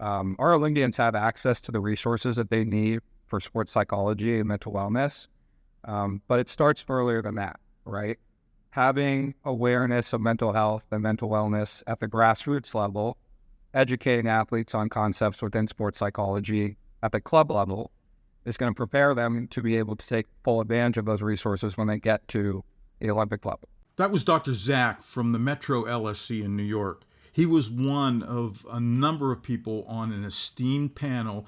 Our Olympians have access to the resources that they need for sports psychology and mental wellness, but it starts earlier than that, right? Having awareness of mental health and mental wellness at the grassroots level, educating athletes on concepts within sports psychology at the club level is going to prepare them to be able to take full advantage of those resources when they get to the Olympic level. That was Dr. Zach from the Metro LSC in New York. He was one of a number of people on an esteemed panel.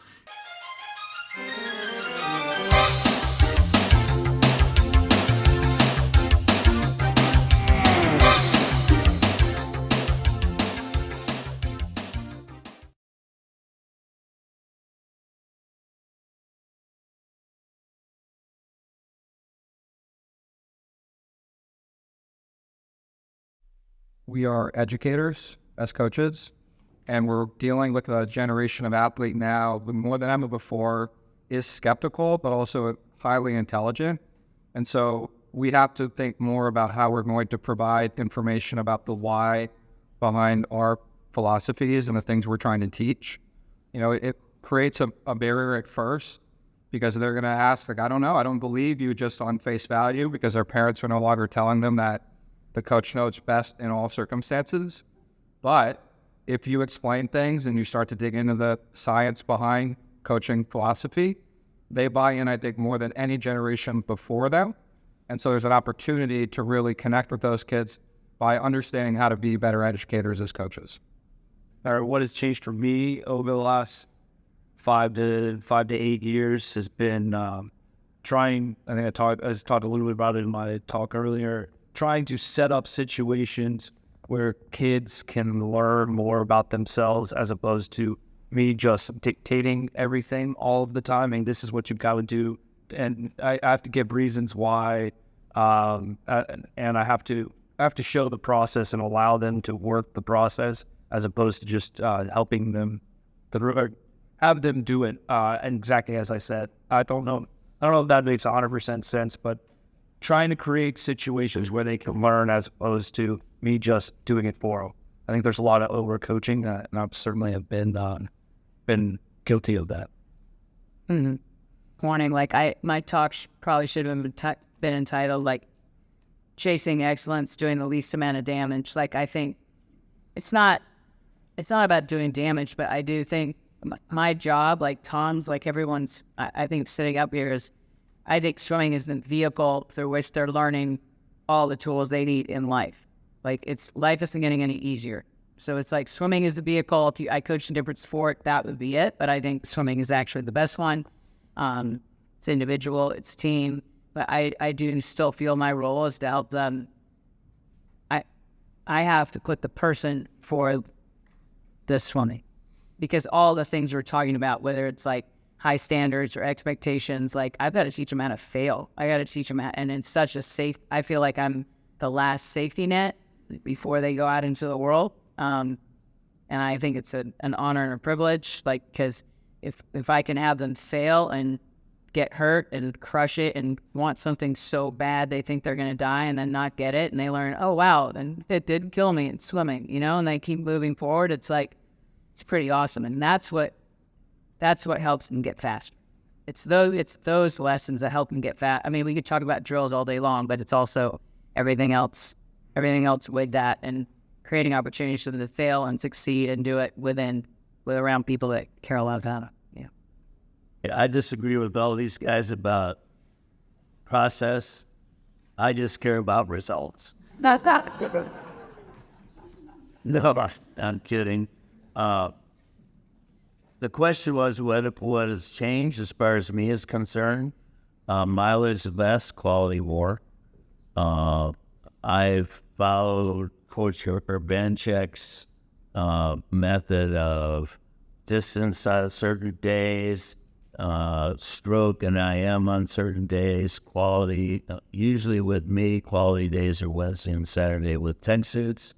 We are educators as coaches, and we're dealing with a generation of athlete now who more than ever before is skeptical, but also highly intelligent. And so we have to think more about how we're going to provide information about the why behind our philosophies and the things we're trying to teach. It creates a barrier at first because they're going to ask, like, I don't know, I don't believe you just on face value, because their parents are no longer telling them that the coach knows best in all circumstances. But if you explain things and you start to dig into the science behind coaching philosophy, they buy in, I think, more than any generation before them. And so there's an opportunity to really connect with those kids by understanding how to be better educators as coaches. What has changed for me over the last 5 to 8 years has been trying, I think I talked a little bit about it in my talk earlier, trying to set up situations where kids can learn more about themselves as opposed to me just dictating everything all of the time. And this is what you've got to do. And I have to give reasons why, and I have to show the process and allow them to work the process as opposed to just helping them have them do it. And exactly as I said, I don't know if that makes 100% sense, but trying to create situations where they can learn as opposed to me just doing it for them. I think there's a lot of overcoaching, and I certainly have been guilty of that. Mm-hmm. Warning, my talk probably should have been entitled, Chasing Excellence, Doing the Least Amount of Damage. I think it's not about doing damage, but I do think my job, like Tom's, like everyone's, I think sitting up here is, I think swimming is the vehicle through which they're learning all the tools they need in life. Life isn't getting any easier. So it's like swimming is a vehicle. If I coached a different sport, that would be it. But I think swimming is actually the best one. It's individual, it's team. But I do still feel my role is to help them. I have to put the person for the swimming. Because all the things we're talking about, whether it's high standards or expectations, I've got to teach them how to fail. I got to teach them how, and it's such a I feel like I'm the last safety net before they go out into the world. And I think it's an honor and a privilege, because if I can have them fail and get hurt and crush it and want something so bad they think they're going to die and then not get it, and they learn, oh, wow, and it did kill me in swimming, and they keep moving forward, it's pretty awesome. And that's what helps them get faster. It's those lessons that help them get fast. I mean, we could talk about drills all day long, but it's also everything else with that, and creating opportunities for them to fail and succeed and do it around people that care a lot about it. Yeah, I disagree with all these guys about process. I just care about results. No, I'm kidding. The question was what has changed as far as me is concerned. Mileage less, quality more. I've followed Coach Urbanchek's method of distance on certain days, stroke and IM on certain days, quality. Usually with me, quality days are Wednesday and Saturday with tank suits.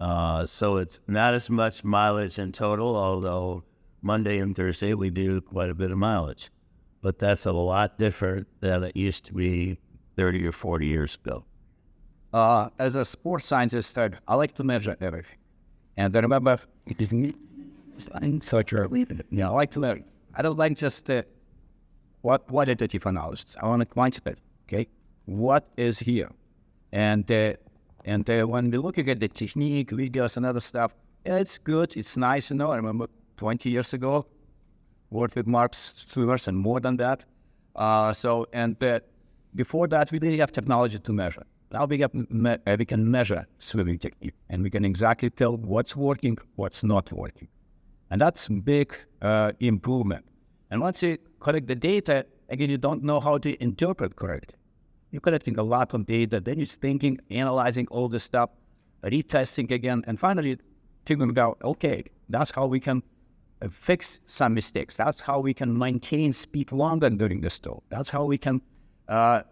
So it's not as much mileage in total, although Monday and Thursday we do quite a bit of mileage. But that's a lot different than it used to be 30 or 40 years ago. As a sports scientist, I like to measure everything. And I remember such a, I like to learn. I don't like just what is the different knowledge. I want to quantify it. Okay, what is here, and when we look at the technique, videos, and other stuff, yeah, it's good. It's nice. I remember 20 years ago, worked with Mark swimmers and more than that. Before that, we didn't have technology to measure. Now we can measure swimming technique, and we can exactly tell what's working, what's not working. And that's big improvement. And once you collect the data, again, you don't know how to interpret correctly. You're collecting a lot of data, then you're thinking, analyzing all this stuff, retesting again, and finally figuring out, okay, that's how we can fix some mistakes. That's how we can maintain speed longer during the stall. That's how we can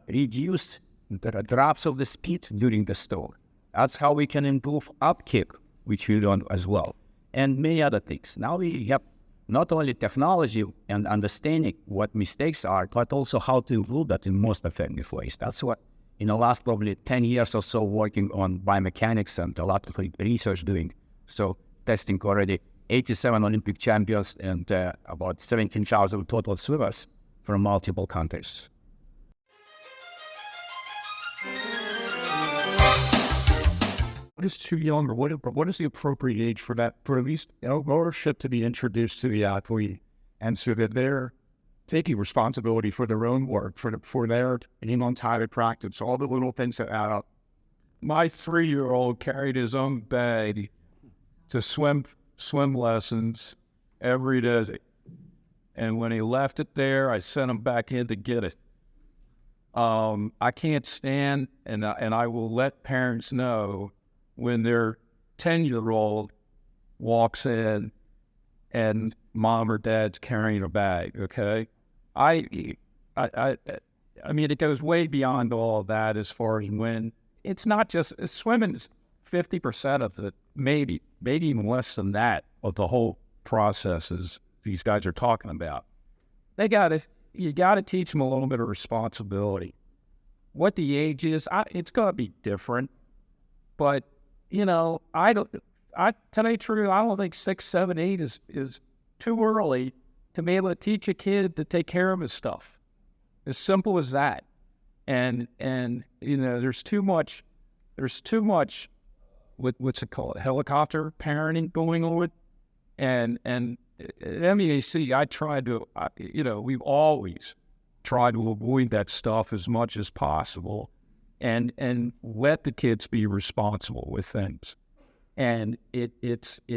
reduce the drops of the speed during the stall. That's how we can improve upkick, which we learned as well, and many other things. Now we have not only technology and understanding what mistakes are, but also how to improve that in most effective ways. That's what, in the last probably 10 years or so, working on biomechanics and a lot of research doing. So testing already 87 Olympic champions and about 17,000 total swimmers from multiple countries. What is too young, or what is the appropriate age for that, for at least ownership to be introduced to the athlete, and so that they're taking responsibility for their own work, for their being on time at practice, all the little things that add up. My 3-year-old carried his own bag to swim lessons every day, and when he left it there, I sent him back in to get it. I can't stand, and I will let parents know when their 10-year-old walks in and mom or dad's carrying a bag, okay? I mean, it goes way beyond all of that as far as when it's not just swimming is 50% of it, maybe even less than that of the whole processes these guys are talking about. You gotta teach them a little bit of responsibility. What the age is, it's gonna be different, but tell you true, I don't think 6, 7, 8 is too early to be able to teach a kid to take care of his stuff. As simple as that. And there's too much what's it called, helicopter parenting going on. And at MEAC, we've always tried to avoid that stuff as much as possible. And let the kids be responsible with things. And it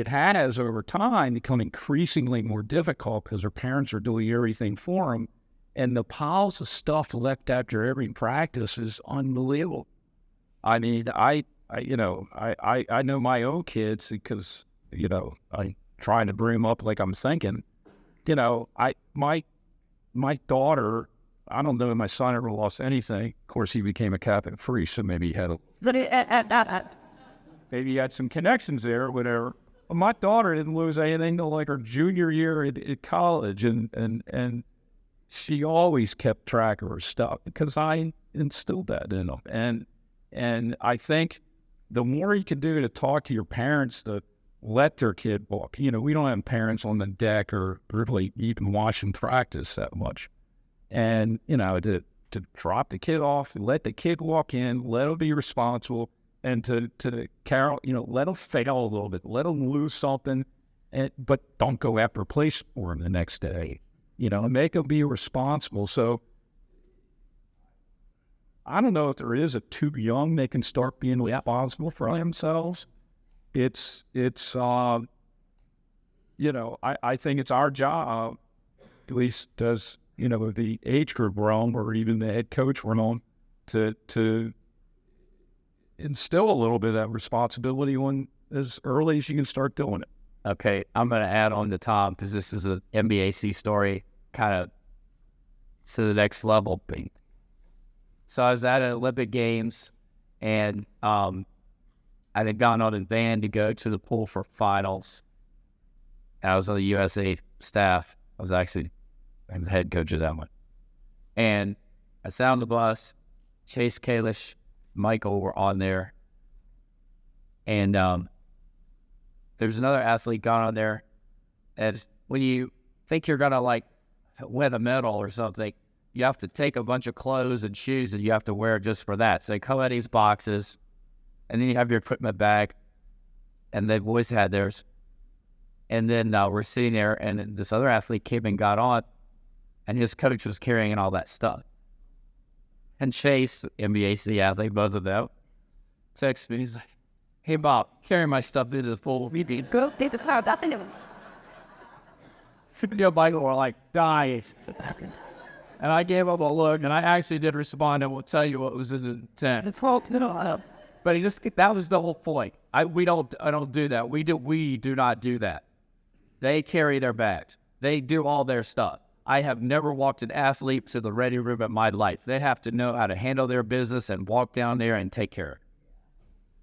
has over time become increasingly more difficult because their parents are doing everything for them, and the piles of stuff left after every practice is unbelievable. I mean, I know my own kids because I'm trying to bring them up like I'm thinking. My daughter. I don't know if my son ever lost anything. Of course, he became a Catholic priest, so maybe he had maybe he had some connections there or whatever. But my daughter didn't lose anything until like her junior year at college, and she always kept track of her stuff because I instilled that in them. And I think the more you can do to talk to your parents to let their kid walk. We don't have parents on the deck or really even watching practice that much. And, to drop the kid off, let the kid walk in, let them be responsible, and to Carol, let them fail a little bit, let them lose something, but don't go after a place for them the next day, make them be responsible. So I don't know if there is a too young they can start being responsible for themselves. I think it's our job, at least does the age group we're on, or even the head coach we're on, to instill a little bit of that responsibility when as early as you can start doing it. Okay, I'm going to add on to Tom because this is an MBAC story, kind of to the next level. So I was at an Olympic Games, and I had gone on a van to go to the pool for finals. I was on the USA staff. I was the head coach of that one. And I sat on the bus. Chase, Kalish, Michael were on there. And there was another athlete gone on there. And when you think you're going to like win a medal or something, you have to take a bunch of clothes and shoes that you have to wear just for that. So they come in these boxes, and then you have your equipment bag, and they've always had theirs. And then we're sitting there, and then this other athlete came and got on, and his coach was carrying all that stuff. And Chase, NBA athlete, both of them, texts me. He's like, "Hey, Bob, carry my stuff into the pool. We need go take the car. Michael were like dying. And I gave him a look, and I actually did respond. And we'll tell you what was in the tent. But he just, that was the whole point. I don't do that. We do not do that. They carry their bags. They do all their stuff. I have never walked an athlete to the ready room in my life. They have to know how to handle their business and walk down there and take care of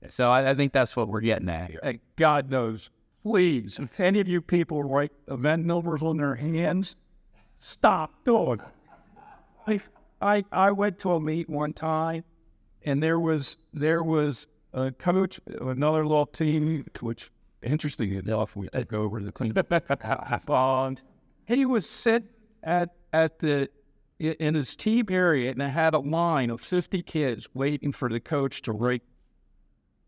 it. So I think that's what we're getting at here. And God knows, please, if any of you people write event numbers on their hands, stop doing it. I went to a meet one time, and there was a coach of another little team, which, interesting enough, we took over the clean bond. He was sitting in his team area, and I had a line of 50 kids waiting for the coach to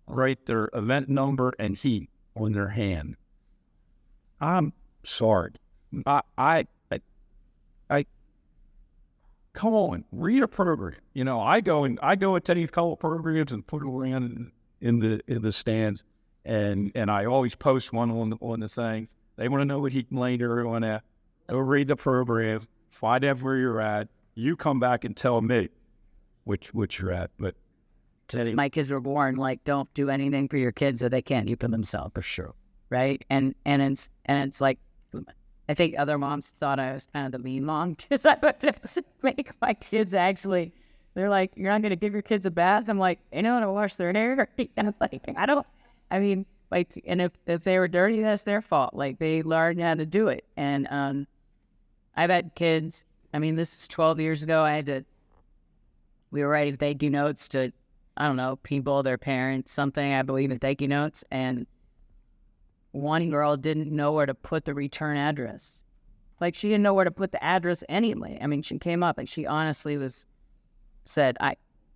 write their event number and heat on their hand. I'm sorry. I come on, read a program. You know, I go and attend a couple of programs and put it around in the stands, and I always post one on the thing. They want to know what heat and lane they're on at. Go read the program, find out where you're at. You come back and tell me which you're at. But my kids were born, like, don't do anything for your kids that they can't do for themselves. For sure. Right? And it's like, I think other moms thought I was kind of the mean mom, because I would make my kids actually, they're like, you're not going to give your kids a bath? I'm like, you know how to wash their hair? And if they were dirty, that's their fault. Like, they learned how to do it. And I've had kids, this is 12 years ago, we were writing thank you notes to, I don't know, people, their parents, something, I believe in thank you notes. And one girl didn't know where to put the return address. Like, she didn't know where to put the address anyway. She came up and she honestly said,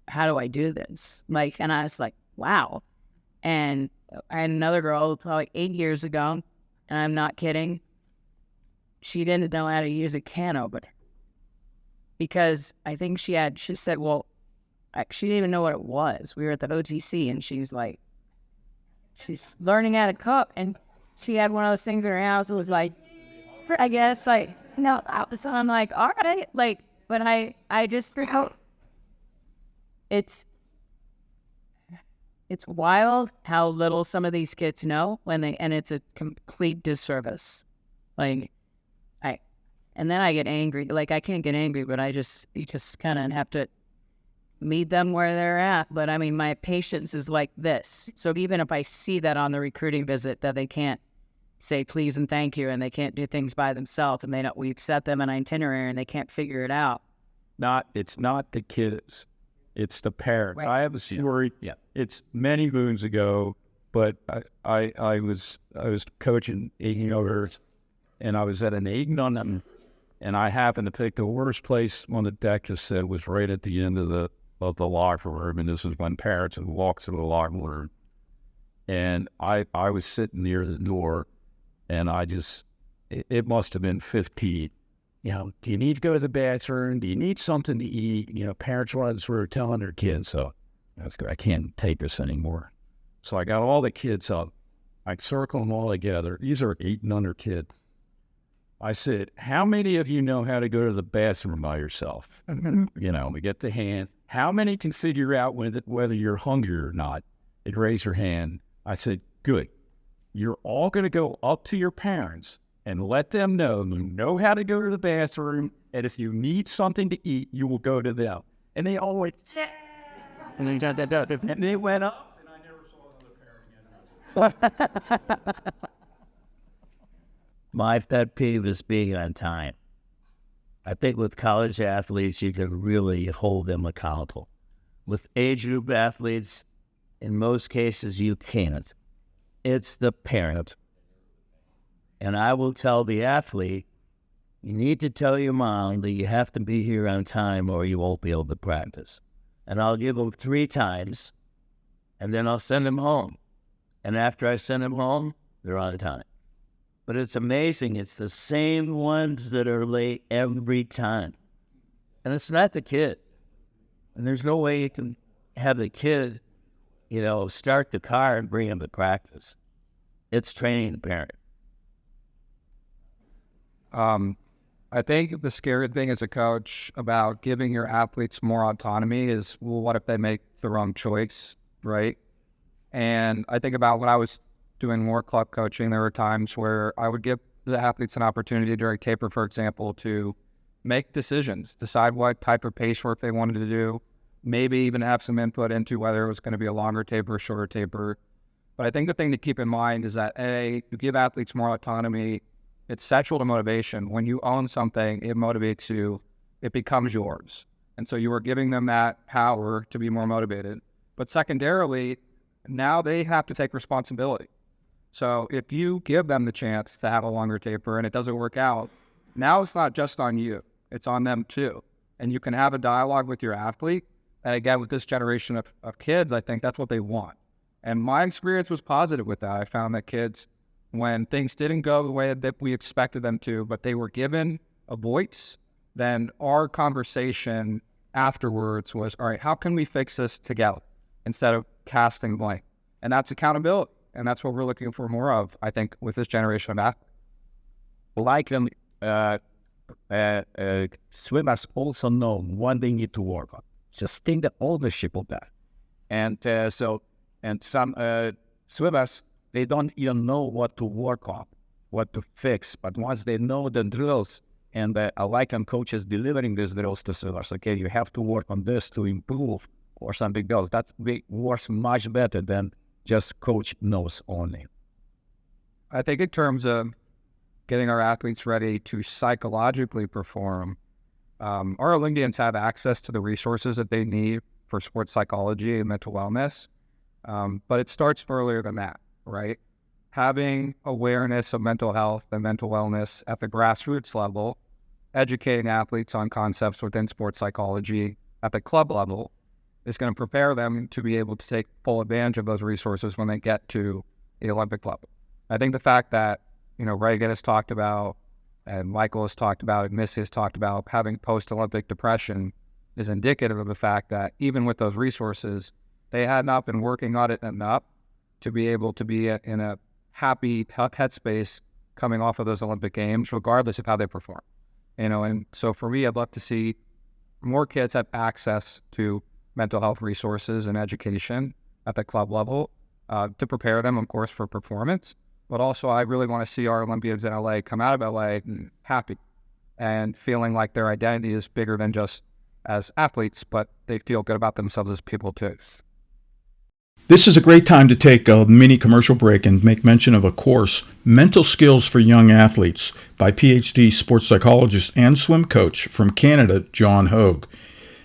how do I do this? Like, and I was like, wow. And I had another girl probably 8 years ago, and I'm not kidding, she didn't know how to use a can opener. Because I think she said, well, she didn't even know what it was. We were at the OTC, and she's like, she's learning how to cook, and she had one of those things in her house that was like, I guess, like, no. So I'm like, all right, like, but I just felt it's wild how little some of these kids know and it's a complete disservice. Like, and then I get angry. Like, I can't get angry, but you just kind of have to meet them where they're at. But my patience is like this. So even if I see that on the recruiting visit that they can't say please and thank you, and they can't do things by themselves, and we've set them an itinerary and they can't figure it out. It's not the kids, it's the parents. Right. I have a story. Yeah. It's many moons ago, but I was coaching 8-year-olds, and I was at an 8-on-them, and I happened to pick the worst place on the deck to sit was right at the end of the locker room, and this is when parents would walk through the locker room, and I was sitting near the door, and it must have been 15. Do you need to go to the bathroom? Do you need something to eat? Parents were telling their kids, so I can't take this anymore. So I got all the kids up. I circled them all together. These are 8 and under kids. I said, how many of you know how to go to the bathroom by yourself? We get the hand. How many can figure out whether you're hungry or not? They'd raise your hand. I said, good. You're all going to go up to your parents and let them know you know how to go to the bathroom, and if you need something to eat, you will go to them. And they all went, yeah. And they went up, and I never saw another parent again. My pet peeve is being on time. I think with college athletes, you can really hold them accountable. With age group athletes, in most cases, you can't. It's the parent. And I will tell the athlete, you need to tell your mom that you have to be here on time or you won't be able to practice. And I'll give them 3 times, and then I'll send them home. And after I send them home, they're on time. But it's amazing. It's the same ones that are late every time. And it's not the kid. And there's no way you can have the kid, start the car and bring him to practice. It's training the parent. I think the scary thing as a coach about giving your athletes more autonomy is, well, what if they make the wrong choice, right? And I think about when I was doing more club coaching, there were times where I would give the athletes an opportunity during taper, for example, to make decisions, decide what type of pace work they wanted to do, maybe even have some input into whether it was going to be a longer taper or shorter taper. But I think the thing to keep in mind is that, A, you give athletes more autonomy. It's central to motivation. When you own something, it motivates you. It becomes yours. And so you are giving them that power to be more motivated. But secondarily, now they have to take responsibility. So if you give them the chance to have a longer taper and it doesn't work out, now it's not just on you. It's on them too. And you can have a dialogue with your athlete. And again, with this generation of kids, I think that's what they want. And my experience was positive with that. I found that kids, when things didn't go the way that we expected them to, but they were given a voice, then our conversation afterwards was, all right, how can we fix this together instead of casting blame? And that's accountability. And that's what we're looking for more of, I think, with this generation of athletes. Like swimmers also know what they need to work on. Just take the ownership of that. And some swimmers, they don't even know what to work on, what to fix. But once they know the drills, and Lycan coaches delivering these drills to swimmers, okay, you have to work on this to improve or something else. That works much better than just coach knows only. I think in terms of getting our athletes ready to psychologically perform, our Olympians have access to the resources that they need for sports psychology and mental wellness. But it starts earlier than that, right? Having awareness of mental health and mental wellness at the grassroots level, educating athletes on concepts within sports psychology at the club level is going to prepare them to be able to take full advantage of those resources when they get to the Olympic level. I think the fact that, Reagan has talked about, and Michael has talked about, and Missy has talked about having post-Olympic depression is indicative of the fact that even with those resources, they had not been working on it enough to be able to be in a happy headspace coming off of those Olympic Games, regardless of how they perform. And so for me, I'd love to see more kids have access to mental health resources and education at the club level to prepare them, of course, for performance. But also, I really want to see our Olympians in LA come out of LA happy and feeling like their identity is bigger than just as athletes, but they feel good about themselves as people too. This is a great time to take a mini commercial break and make mention of a course, Mental Skills for Young Athletes, by PhD sports psychologist and swim coach from Canada, John Hogue.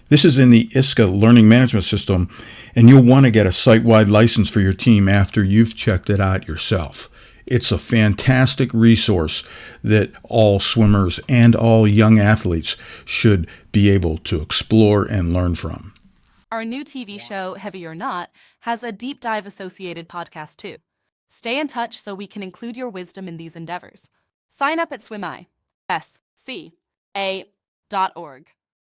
This is in the ISCA Learning Management System, and you'll want to get a site-wide license for your team after you've checked it out yourself. It's a fantastic resource that all swimmers and all young athletes should be able to explore and learn from. Our new TV show, Heavy or Not, has a deep dive associated podcast too. Stay in touch so we can include your wisdom in these endeavors. Sign up at swimi.org.